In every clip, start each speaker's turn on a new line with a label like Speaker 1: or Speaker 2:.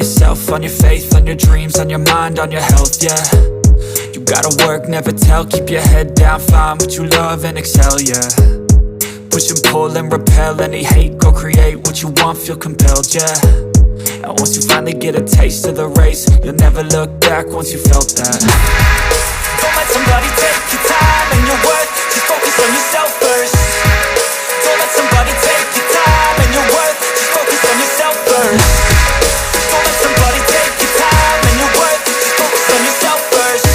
Speaker 1: yourself, on your faith, on your dreams, on your mind, on your health, yeah. You gotta work, never tell, keep your head down, find what you love and excel, yeah. Push and pull and repel any hate, go create what you want, feel compelled, yeah. And once you finally get a taste of the race, you'll never look back once you felt that. Don't let somebody take your time and your worth, just focus on yourself first. Don't let somebody take your time and your worth, just focus on yourself first. Don't let somebody take your time and your worth, just focus on yourself first.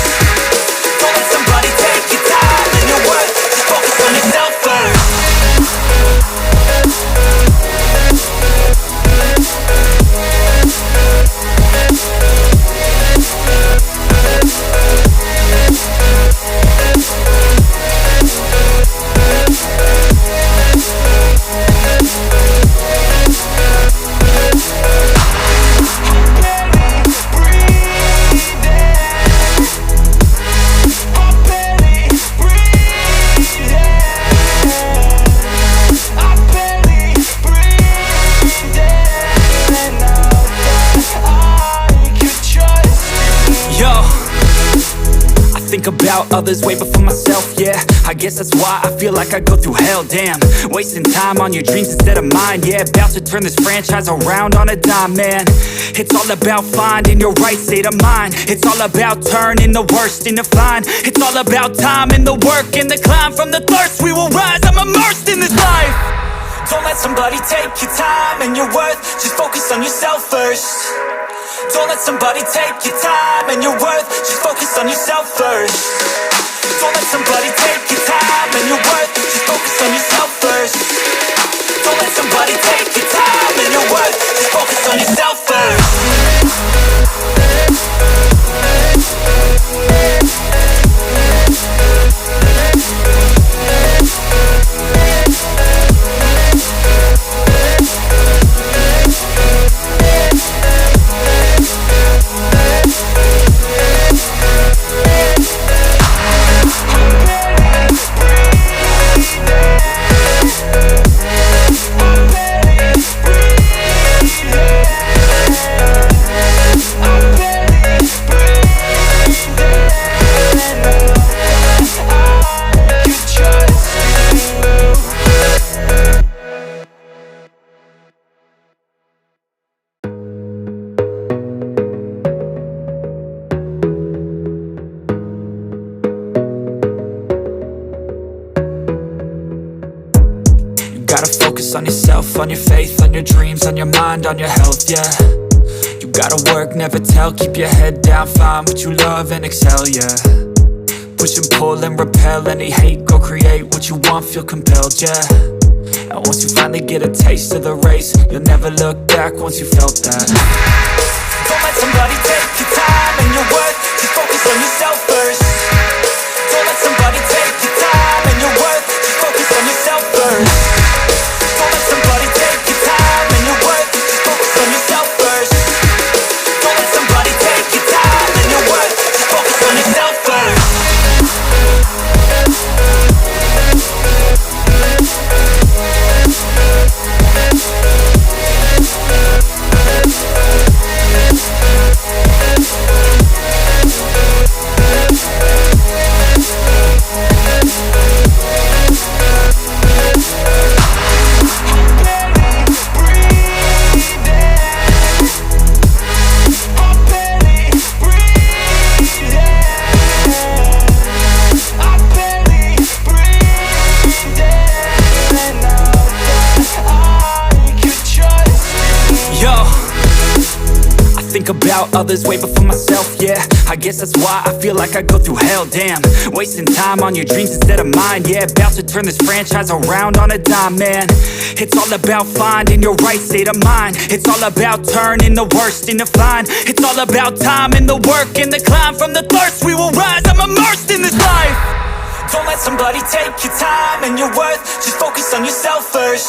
Speaker 1: Don't let somebody take your time and your worth, just focus on yourself first. About others way before myself, yeah. I guess that's why I feel like I go through hell, damn. Wasting time on your dreams instead of mine, yeah. About to turn this franchise around on a dime, man. It's all about finding your right state of mind. It's all about turning the worst into fine. It's all about time and the work and the climb. From the thirst we will rise, I'm immersed in this life. Don't let somebody take your time and your worth, just focus on yourself first. Don't let somebody take your time and your worth, just focus on yourself first. Don't let somebody take your time and your worth, just focus on yourself first. Don't let somebody take your time and your worth, just focus on yourself first. On yourself, on your faith, on your dreams, on your mind, on your health, yeah. You gotta work, never tell, keep your head down, find what you love and excel, yeah. Push and pull and repel any hate, go create what you want, feel compelled, yeah. And once you finally get a taste of the race, you'll never look back once you felt that. Don't let somebody take your time and your worth, just focus on yourself first. Don't let somebody take your time and your worth, just focus on yourself first. Don't let somebody take your time and your worth, just focus on yourself first. Don't let somebody take your time and your worth, just focus on yourself first. About others way before myself, yeah. I guess that's why I feel like I go through hell, damn. Wasting time on your dreams instead of mine, yeah. About to turn this franchise around on a dime, man. It's all about finding your right state of mind. It's all about turning the worst into fine. It's all about time and the work and the climb. From the thirst we will rise, I'm immersed in this life. Don't let somebody take your time and your worth, just focus on yourself first.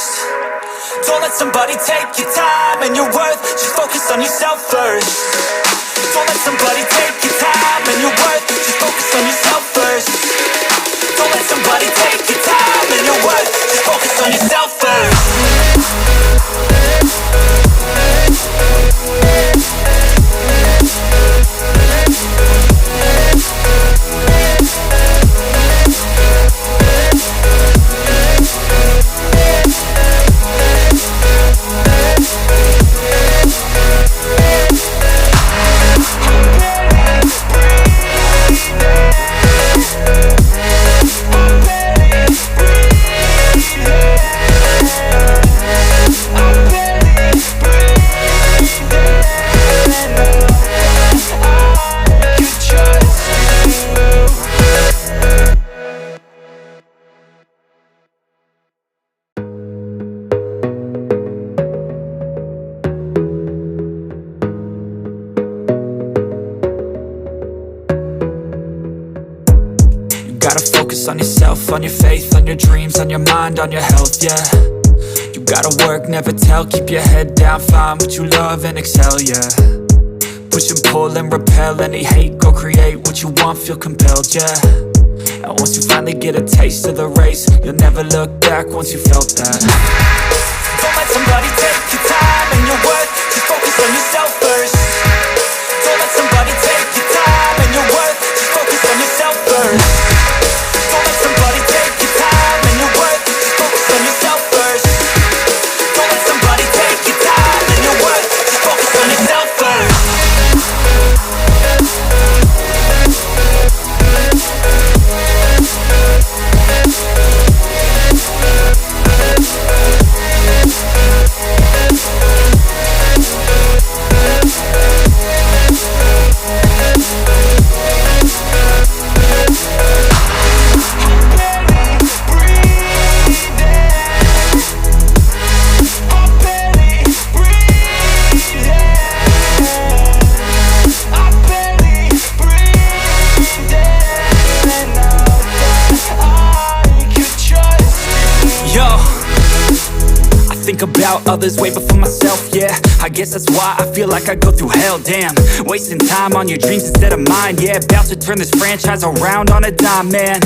Speaker 1: Don't let somebody take your time and your worth, just focus on yourself first. Don't let somebody take your time and your worth, just focus on yourself first. Don't let somebody take your time and your worth, just focus on yourself first. gotta focus on yourself, on your faith, on your dreams, on your mind, on your health, yeah. You gotta work, never tell, keep your head down, find what you love and excel, yeah. Push and pull and repel any hate, go create what you want, feel compelled, yeah. And once you finally get a taste of the race, you'll never look back once you felt that. Don't let somebody take your time and your worth, just focus on yourself first. Don't let somebody take your time and your worth, just focus on yourself first. Don't let somebody take your time and your worth, just focus on yourself first. Don't let somebody take your time and your worth, just focus on yourself first. Think about others way before myself, yeah. I guess that's why I feel like I go through hell, damn. Wasting time on your dreams instead of mine, yeah. About to turn this franchise around on a dime, man.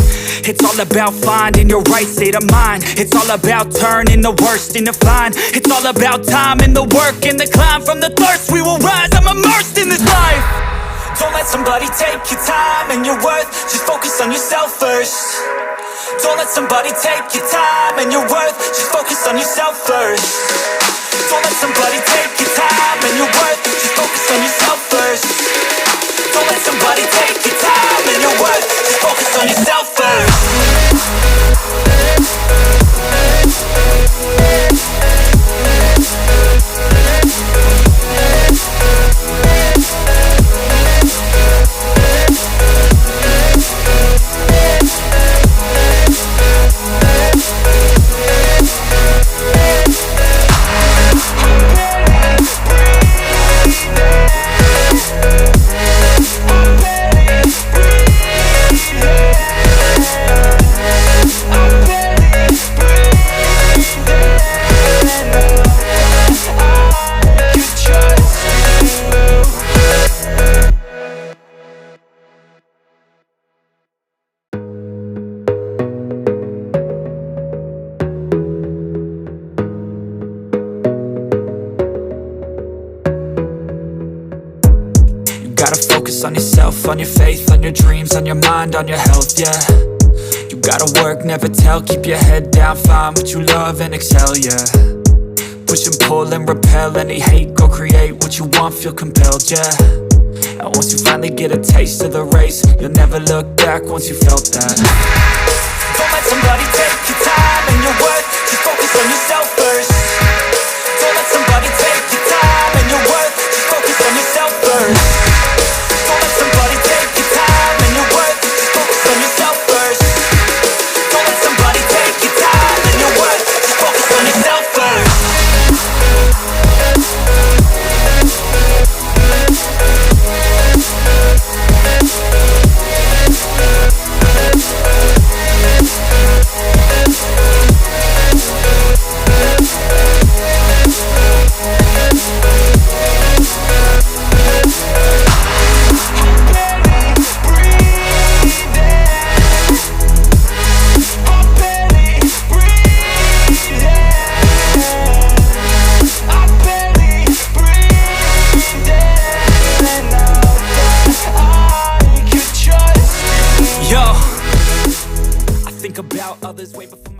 Speaker 1: It's all about finding your right state of mind. It's all about turning the worst into fine. It's all about time and the work and the climb. From the thirst we will rise, I'm immersed in this life. Don't let somebody take your time and your worth, just focus on yourself first. Don't let somebody take your time and your worth, just focus on yourself first. Don't let somebody take your time and your worth, just focus on yourself first. Don't let somebody take your time and your worth, just focus on yourself first. Gotta focus on yourself, on your faith, on your dreams, on your mind, on your health, yeah. You gotta work, never tell, keep your head down, find what you love and excel, yeah. Push and pull and repel any hate, go create what you want, feel compelled, yeah. And once you finally get a taste of the race, you'll never look back once you felt that. Don't let somebody take your time and your worth, just focus on yourself first. Don't let somebody take your time and your worth, just focus on yourself first. Don't let somebody take your time and your worth, just focus on yourself first. Don't let somebody take your time and your worth, just focus on yourself first. Think about others way before